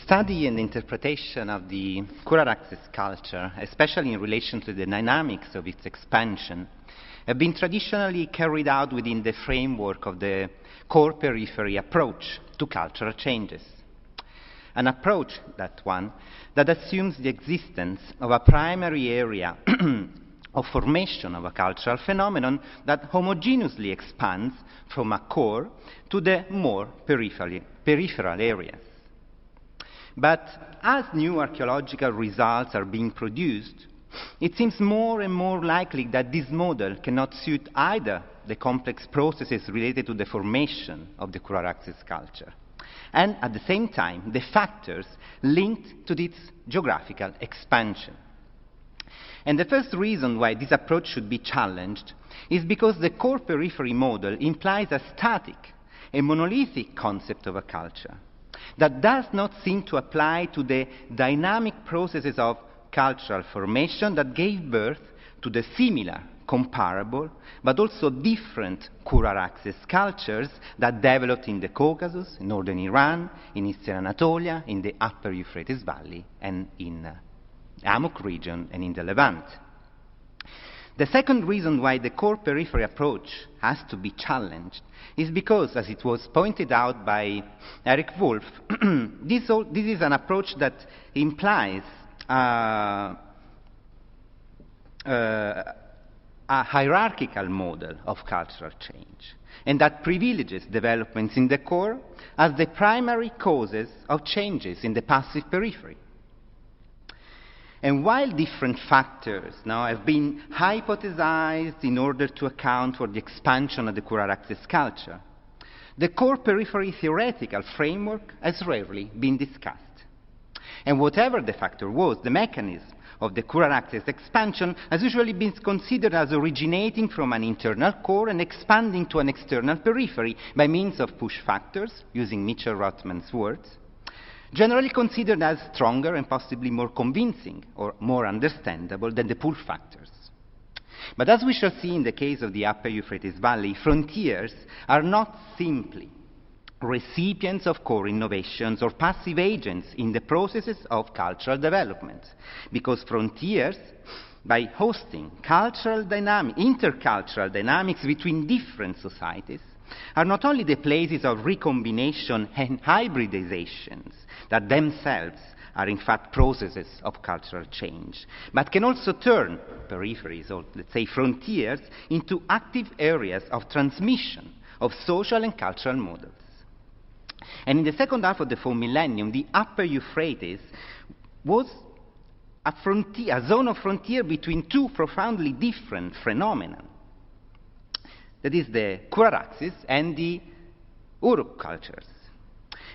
study and interpretation of the Kura-Araxes culture, especially in relation to the dynamics of its expansion, have been traditionally carried out within the framework of the core-periphery approach to cultural changes. An approach, that one, that assumes the existence of a primary area of formation of a cultural phenomenon that homogeneously expands from a core to the more peripheral areas. But as new archaeological results are being produced, it seems more and more likely that this model cannot suit either the complex processes related to the formation of the Kura-Araxes culture, and at the same time, the factors linked to its geographical expansion. And the first reason why this approach should be challenged is because the core periphery model implies a static, a monolithic concept of a culture that does not seem to apply to the dynamic processes of cultural formation that gave birth to the similar, comparable, but also different Kura-Araxes cultures that developed in the Caucasus, in northern Iran, in eastern Anatolia, in the upper Euphrates Valley, and in Amuk region and in the Levant. The second reason why the core periphery approach has to be challenged is because, as it was pointed out by Eric Wolf, this is an approach that implies a hierarchical model of cultural change, and that privileges developments in the core as the primary causes of changes in the passive periphery. And while different factors now have been hypothesized in order to account for the expansion of the Kura-Araxes culture, the core periphery theoretical framework has rarely been discussed. And whatever the factor was, the mechanism of the Kura-Araxes expansion has usually been considered as originating from an internal core and expanding to an external periphery by means of push factors, using Mitchell-Rothman's words, generally considered as stronger and possibly more convincing or more understandable than the pull factors. But as we shall see in the case of the upper Euphrates Valley, frontiers are not simply recipients of core innovations or passive agents in the processes of cultural development, because frontiers, by hosting intercultural dynamics between different societies, are not only the places of recombination and hybridizations that themselves are in fact processes of cultural change, but can also turn peripheries, or let's say frontiers, into active areas of transmission of social and cultural models. And in the second half of the 4th millennium, the upper Euphrates was a zone of frontier between two profoundly different phenomena. That is the Kura-Araxes and the Uruk cultures.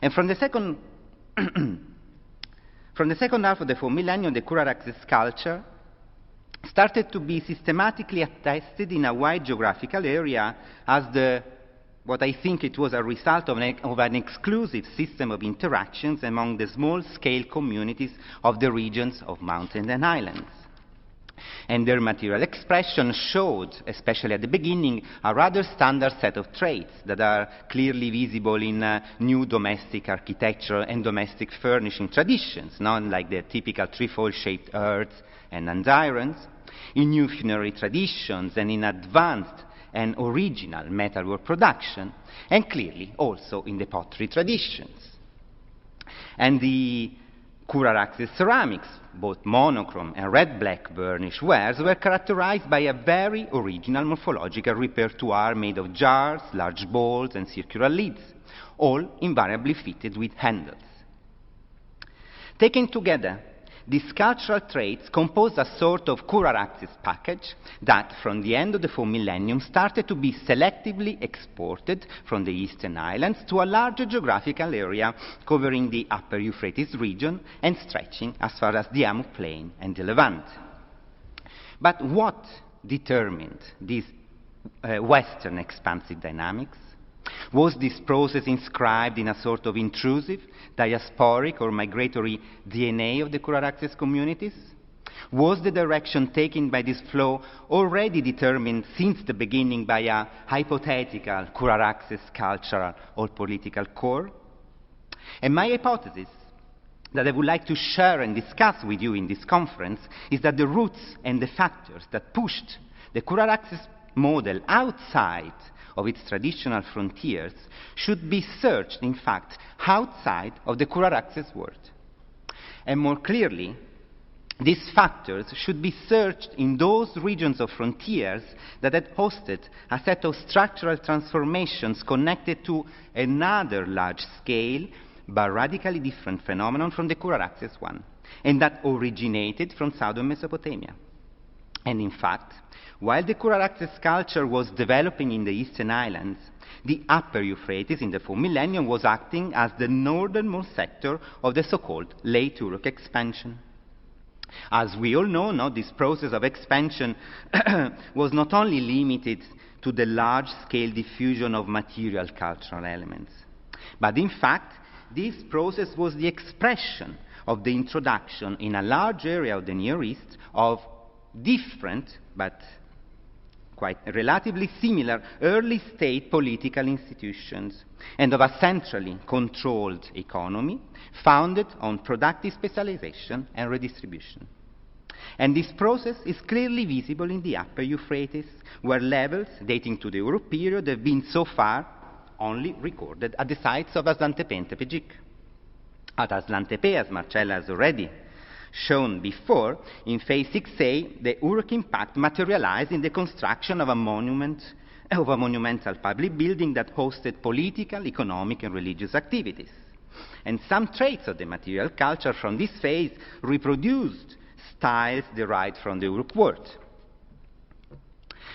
And from the second half of the 4th millennium, the Kura-Araxes culture started to be systematically attested in a wide geographical area as what I think it was a result of an exclusive system of interactions among the small-scale communities of the regions of mountains and islands. And their material expression showed, especially at the beginning, a rather standard set of traits that are clearly visible in new domestic architecture and domestic furnishing traditions, not like the typical trefoil-shaped urns and andirons, in new funerary traditions and in advanced and original metalwork production, and clearly also in the pottery traditions. And the Kura-Araxes ceramics, both monochrome and red-black burnished wares, were characterized by a very original morphological repertoire made of jars, large bowls, and circular lids, all invariably fitted with handles. Taken together, these cultural traits composed a sort of Kura-Araxes package that, from the end of the 4th millennium, started to be selectively exported from the eastern islands to a larger geographical area covering the upper Euphrates region and stretching as far as the Amuk plain and the Levant. But what determined these Western expansive dynamics? Was this process inscribed in a sort of intrusive, diasporic, or migratory DNA of the Kura-Araxes communities? Was the direction taken by this flow already determined since the beginning by a hypothetical Kura-Araxes cultural or political core? And my hypothesis that I would like to share and discuss with you in this conference is that the roots and the factors that pushed the Kura-Araxes model outside of its traditional frontiers should be searched, in fact, outside of the Kura-Araxes world. And more clearly, these factors should be searched in those regions of frontiers that had hosted a set of structural transformations connected to another large-scale but radically different phenomenon from the Kura-Araxes one, and that originated from southern Mesopotamia. And in fact, while the Kura-Araxes culture was developing in the eastern islands, the upper Euphrates in the 4th millennium was acting as the northernmost sector of the so-called late Uruk expansion. As we all know, now, this process of expansion was not only limited to the large-scale diffusion of material cultural elements, but in fact, this process was the expression of the introduction in a large area of the Near East of different but quite relatively similar early state political institutions and of a centrally controlled economy founded on productive specialization and redistribution. And this process is clearly visible in the upper Euphrates, where levels dating to the Uruk period have been so far only recorded at the sites of Aslan Tepe and Tepejik. At Aslan Tepe, as Marcella has already shown before, in phase 6A, the Uruk impact materialized in the construction of a monumental public building that hosted political, economic, and religious activities. And some traits of the material culture from this phase reproduced styles derived from the Uruk world.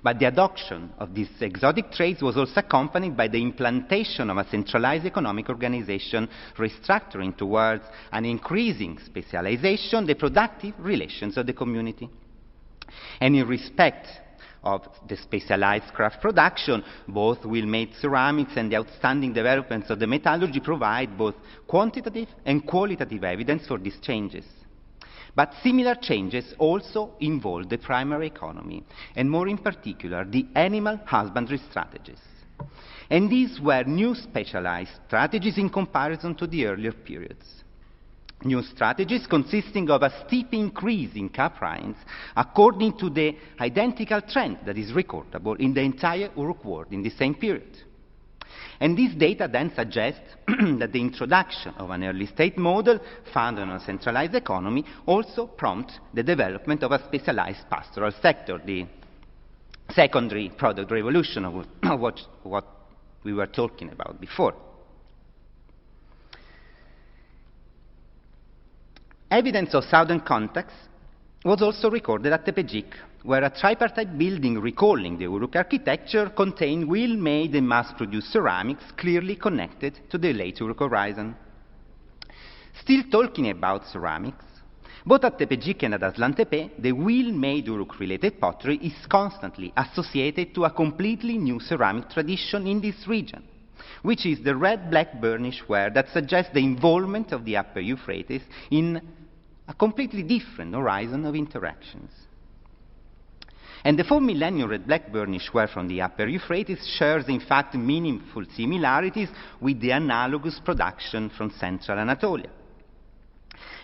But the adoption of these exotic traits was also accompanied by the implantation of a centralized economic organization, restructuring towards an increasing specialization the productive relations of the community. And in respect of the specialized craft production, both well-made ceramics and the outstanding developments of the metallurgy provide both quantitative and qualitative evidence for these changes. But similar changes also involve the primary economy, and more in particular, the animal husbandry strategies. And these were new specialized strategies in comparison to the earlier periods. New strategies consisting of a steep increase in caprines according to the identical trend that is recordable in the entire Uruk world in the same period. And this data then suggests that the introduction of an early state model founded on a centralized economy also prompts the development of a specialized pastoral sector, the secondary product revolution of what we were talking about before. Evidence of southern context was also recorded at Tepejik, where a tripartite building recalling the Uruk architecture contained well-made and mass-produced ceramics clearly connected to the late Uruk horizon. Still talking about ceramics, both at Tepejik and at Aslan Tepe, the well-made Uruk-related pottery is constantly associated to a completely new ceramic tradition in this region, which is the red-black burnish ware that suggests the involvement of the upper Euphrates in a completely different horizon of interactions. And the 4th millennium red-black burnish ware from the upper Euphrates shares, in fact, meaningful similarities with the analogous production from central Anatolia.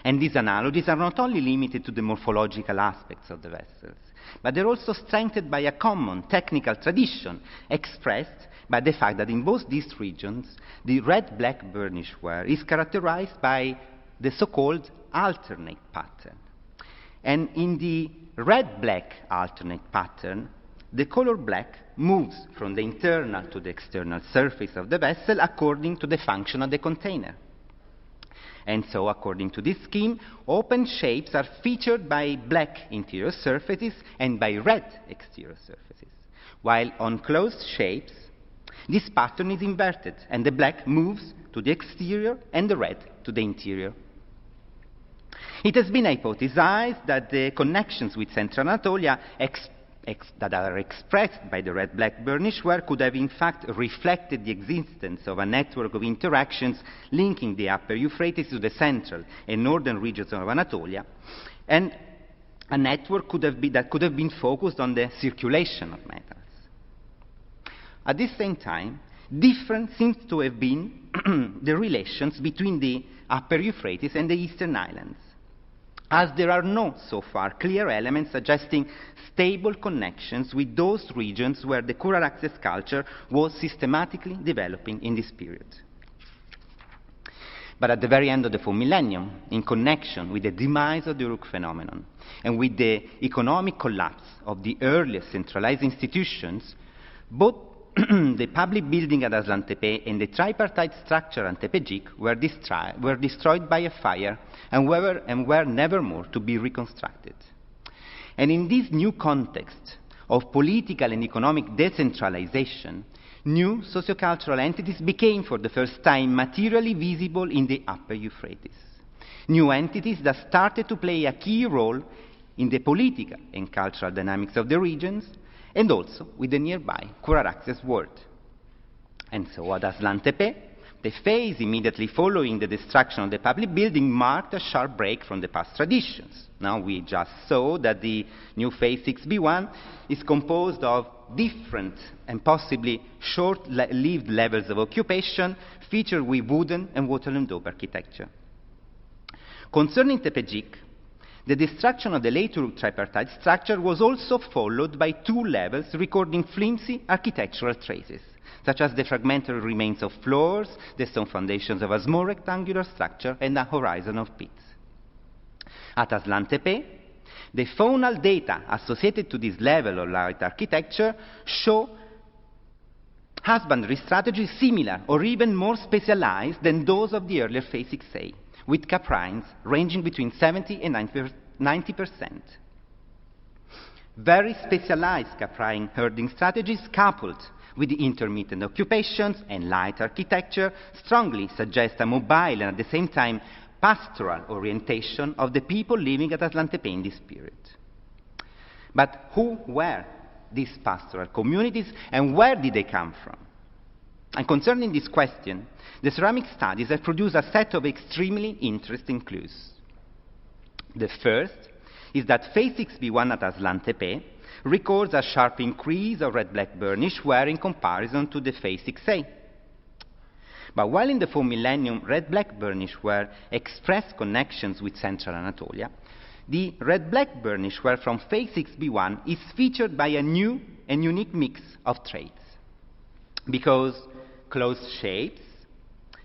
And these analogies are not only limited to the morphological aspects of the vessels, but they're also strengthened by a common technical tradition expressed by the fact that in both these regions, the red-black burnish ware is characterized by the so-called alternate pattern. And in the red-black alternate pattern, the color black moves from the internal to the external surface of the vessel according to the function of the container. And so, according to this scheme, open shapes are featured by black interior surfaces and by red exterior surfaces, while on closed shapes, this pattern is inverted, and the black moves to the exterior and the red to the interior. It has been hypothesized that the connections with Central Anatolia that are expressed by the red-black burnish ware could have in fact reflected the existence of a network of interactions linking the upper Euphrates to the central and northern regions of Anatolia, and a network that could have been focused on the circulation of metals. At the same time, different seems to have been the relations between the Upper Euphrates and the Eastern Islands, as there are no, so far, clear elements suggesting stable connections with those regions where the Kura-Araxes culture was systematically developing in this period. But at the very end of the 4th millennium, in connection with the demise of the Uruk phenomenon and with the economic collapse of the earliest centralized institutions, both the public building at Aslan Tepe and the tripartite structure at Tepejik were destroyed by a fire and were never more to be reconstructed. And in this new context of political and economic decentralization, new sociocultural entities became for the first time materially visible in the Upper Euphrates. New entities that started to play a key role in the political and cultural dynamics of the regions, and also with the nearby Kura-Araxes world. And so at Aslan Tepe, the phase immediately following the destruction of the public building marked a sharp break from the past traditions. Now we just saw that the new phase 6B1 is composed of different and possibly short-lived levels of occupation featured with wooden and waterloom dome architecture. Concerning Tepejik, the destruction of the late Uruk tripartite structure was also followed by 2 levels recording flimsy architectural traces, such as the fragmentary remains of floors, the stone foundations of a small rectangular structure, and a horizon of pits. At Aslan Tepe, the faunal data associated to this level of light architecture show husbandry strategies similar or even more specialized than those of the earlier phase 6A, with caprines ranging between 70 and 90%. Very specialized caprine herding strategies coupled with the intermittent occupations and light architecture strongly suggest a mobile and at the same time pastoral orientation of the people living at Aslan Tepe in this period. But who were these pastoral communities and where did they come from? And concerning this question, the ceramic studies have produced a set of extremely interesting clues. The first is that phase 6B1 at Aslan Tepe records a sharp increase of red-black burnish ware in comparison to the phase 6A. But while in the 4th millennium red-black burnish ware expressed connections with central Anatolia, the red-black burnish ware from phase 6B1 is featured by a new and unique mix of traits. Because closed shapes,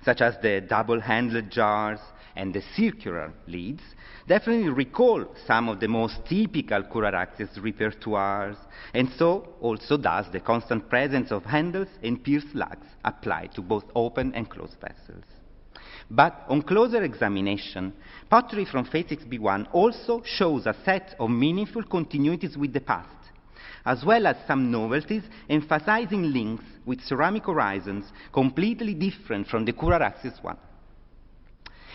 such as the double-handled jars and the circular lids, definitely recall some of the most typical Kura-Araxes repertoires, and so also does the constant presence of handles and pierced lugs applied to both open and closed vessels. But on closer examination, pottery from phase 6B1 also shows a set of meaningful continuities with the past, as well as some novelties emphasizing links with ceramic horizons completely different from the Kura-Araxes one.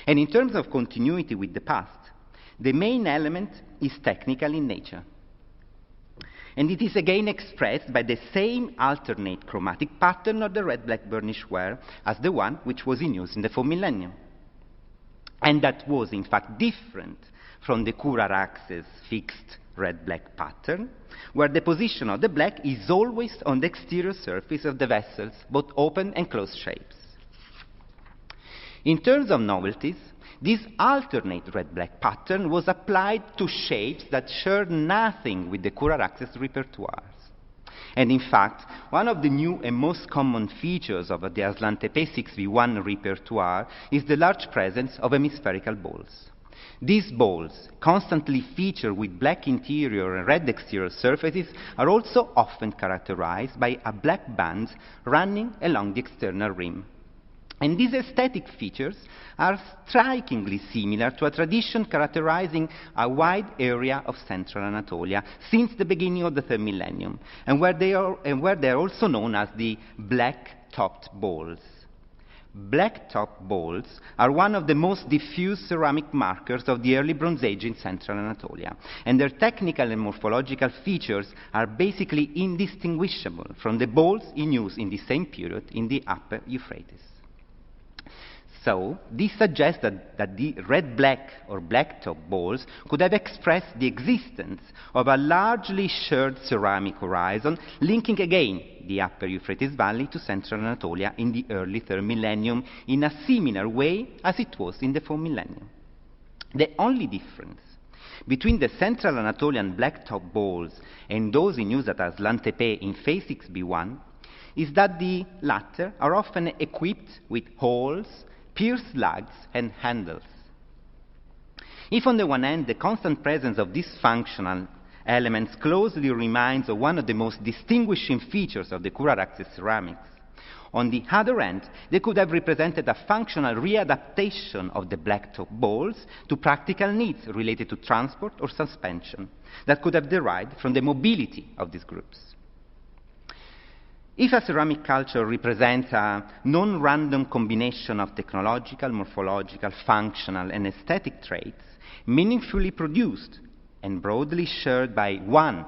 And in terms of continuity with the past, the main element is technical in nature. And it is again expressed by the same alternate chromatic pattern of the red-black burnish ware as the one which was in use in the 4th millennium. And that was in fact different from the Kura-Araxes fixed red-black pattern, where the position of the black is always on the exterior surface of the vessels, both open and closed shapes. In terms of novelties, this alternate red-black pattern was applied to shapes that shared nothing with the Kura-Araxes repertoires. And in fact, one of the new and most common features of the Aslan Tepe 6V1 repertoire is the large presence of hemispherical balls. These balls, constantly featured with black interior and red exterior surfaces, are also often characterized by a black band running along the external rim. And these aesthetic features are strikingly similar to a tradition characterizing a wide area of central Anatolia since the beginning of the 3rd millennium, and where they are also known as the black-topped balls. Black-topped balls are one of the most diffuse ceramic markers of the early Bronze Age in central Anatolia, and their technical and morphological features are basically indistinguishable from the balls in use in the same period in the Upper Euphrates. So, this suggests that the red-black or black-top balls could have expressed the existence of a largely shared ceramic horizon, linking again the upper Euphrates Valley to central Anatolia in the early 3rd millennium in a similar way as it was in the 4th millennium. The only difference between the central Anatolian black-top balls and those in use at Aslan Tepe in phase 6b1 is that the latter are often equipped with holes, pierced lugs, and handles. If on the one hand the constant presence of these functional elements closely reminds of one of the most distinguishing features of the Kura-Araxes ceramics, on the other hand, they could have represented a functional readaptation of the blacktop balls to practical needs related to transport or suspension that could have derived from the mobility of these groups. If a ceramic culture represents a non-random combination of technological, morphological, functional, and aesthetic traits, meaningfully produced and broadly shared by one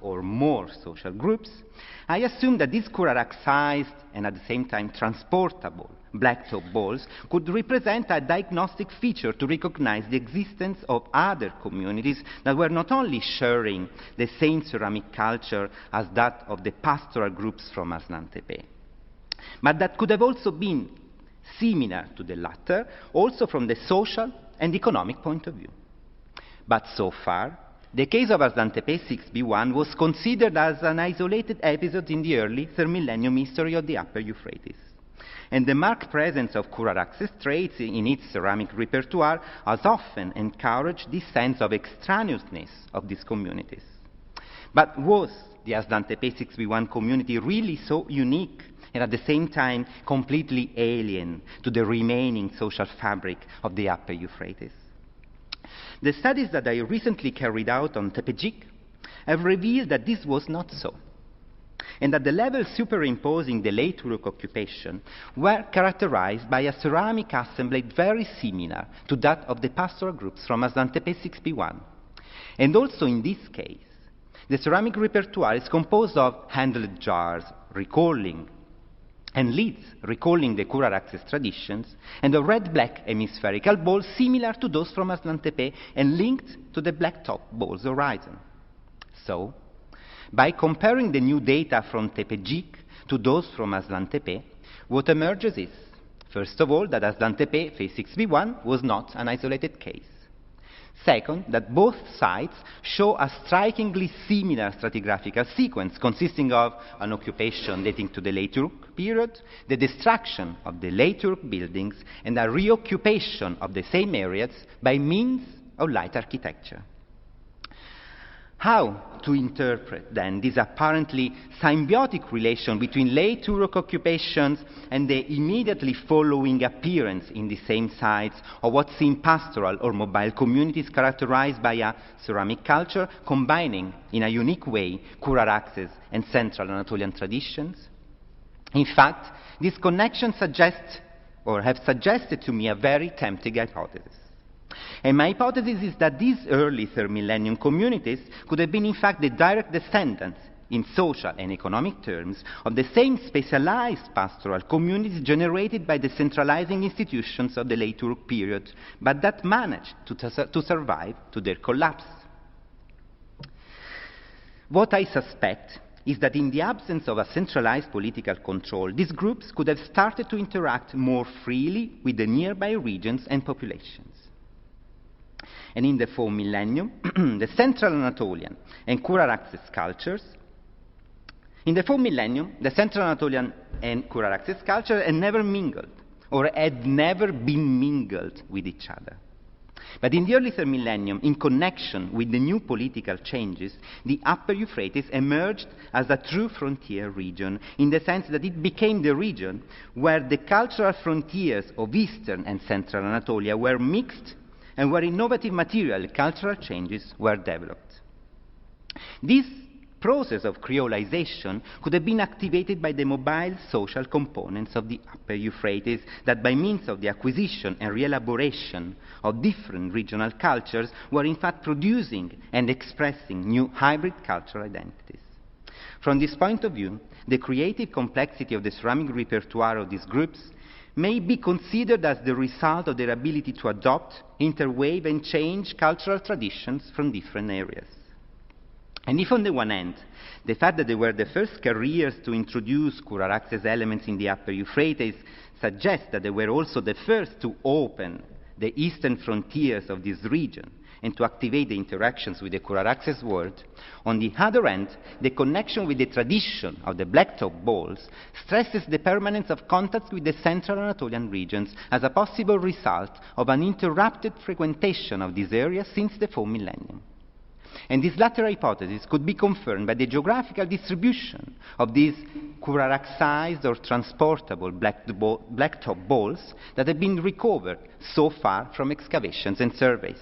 or more social groups, I assume that these Kura-Araxized and at the same time transportable blacktop balls could represent a diagnostic feature to recognize the existence of other communities that were not only sharing the same ceramic culture as that of the pastoral groups from Aslan Tepe, but that could have also been similar to the latter, also from the social and economic point of view. But so far, the case of Aslan Tepe 6b1 was considered as an isolated episode in the early 3rd millennium history of the upper Euphrates. And the marked presence of Kura-Araxes traits in its ceramic repertoire has often encouraged this sense of extraneousness of these communities. But was the Aslan Tepe 6b1 community really so unique and at the same time completely alien to the remaining social fabric of the upper Euphrates? The studies that I recently carried out on Tepejik have revealed that this was not so, and that the levels superimposing the late Uruk occupation were characterized by a ceramic assemblage very similar to that of the pastoral groups from Aslan Tepe 6b1. And also in this case, the ceramic repertoire is composed of handled jars, recalling and lids recalling the Kura-Araxes traditions, and a red-black hemispherical ball similar to those from Aslan Tepe and linked to the blacktop ball's horizon. So, by comparing the new data from Tepejik to those from Aslan Tepe, what emerges is, first of all, that Aslan Tepe phase 6b1 was not an isolated case. Second, that both sites show a strikingly similar stratigraphical sequence consisting of an occupation dating to the late Uruk period, the destruction of the late Uruk buildings, and a reoccupation of the same areas by means of light architecture. How to interpret, then, this apparently symbiotic relation between late Uruk occupations and the immediately following appearance in the same sites of what seem pastoral or mobile communities characterized by a ceramic culture combining, in a unique way, Kura-Araxes and Central Anatolian traditions? In fact, this connection suggests, or have suggested to me, a very tempting hypothesis. And my hypothesis is that these early 3rd millennium communities could have been in fact the direct descendants in social and economic terms of the same specialized pastoral communities generated by the centralizing institutions of the late Uruk period, but that managed to survive to their collapse. What I suspect is that in the absence of a centralized political control, these groups could have started to interact more freely with the nearby regions and populations. And in the 4th millennium, the Central Anatolian and Kura-Araxes cultures, in the 4th millennium, the Central Anatolian and Kura-Araxes culture had never mingled, or had never been mingled with each other. But in the early 3rd millennium, in connection with the new political changes, the upper Euphrates emerged as a true frontier region, in the sense that it became the region where the cultural frontiers of eastern and central Anatolia were mixed and where innovative material cultural changes were developed. This process of creolization could have been activated by the mobile social components of the upper Euphrates that by means of the acquisition and reelaboration of different regional cultures were in fact producing and expressing new hybrid cultural identities. From this point of view, the creative complexity of the ceramic repertoire of these groups may be considered as the result of their ability to adopt, interweave, and change cultural traditions from different areas. And if on the one hand, the fact that they were the first carriers to introduce Kura-Araxes elements in the upper Euphrates suggests that they were also the first to open the eastern frontiers of this region and to activate the interactions with the Kura-Araxes world, on the other hand, the connection with the tradition of the blacktop balls stresses the permanence of contacts with the central Anatolian regions as a possible result of an uninterrupted frequentation of these areas since the 4th millennium. And this latter hypothesis could be confirmed by the geographical distribution of these Kura-Araxized or transportable blacktop balls that have been recovered so far from excavations and surveys.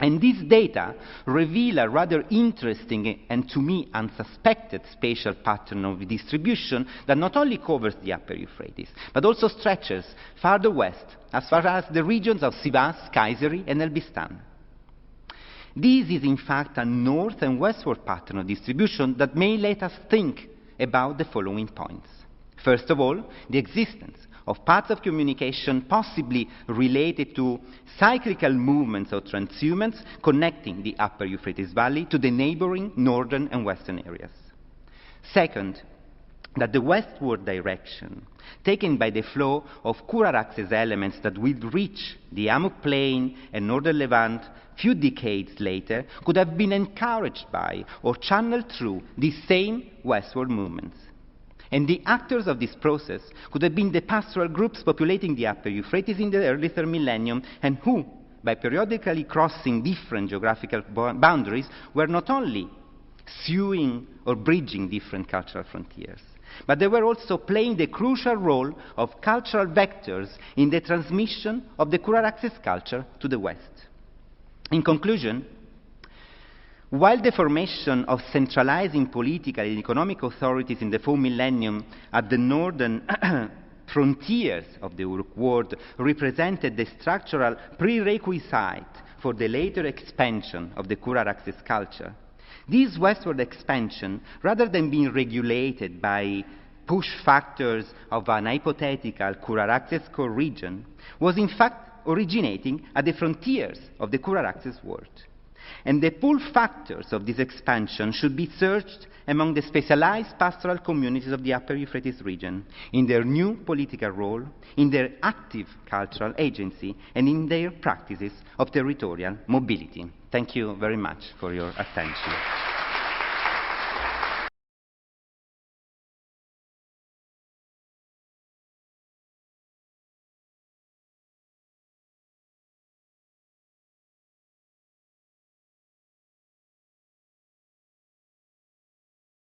And these data reveal a rather interesting and, to me, unsuspected spatial pattern of distribution that not only covers the upper Euphrates, but also stretches farther west, as far as the regions of Sivas, Kayseri, and Elbistan. This is, in fact, a north and westward pattern of distribution that may let us think about the following points. First of all, the existence of paths of communication possibly related to cyclical movements or transhumance connecting the upper Euphrates Valley to the neighboring northern and western areas. Second, that the westward direction taken by the flow of Kura-Araxes elements that will reach the Amuk Plain and northern Levant few decades later could have been encouraged by or channeled through these same westward movements. And the actors of this process could have been the pastoral groups populating the upper Euphrates in the early 3rd millennium, and who, by periodically crossing different geographical boundaries, were not only suing or bridging different cultural frontiers, but they were also playing the crucial role of cultural vectors in the transmission of the Kura-Araxes culture to the West. In conclusion, while the formation of centralizing political and economic authorities in the 4th millennium at the northern frontiers of the Uruk world represented the structural prerequisite for the later expansion of the Kura-Araxes culture, this westward expansion, rather than being regulated by push factors of an hypothetical Kura-Araxes core region, was in fact originating at the frontiers of the Kura-Araxes world. And the pull factors of this expansion should be searched among the specialized pastoral communities of the upper Euphrates region, in their new political role, in their active cultural agency, and in their practices of territorial mobility. Thank you very much for your attention.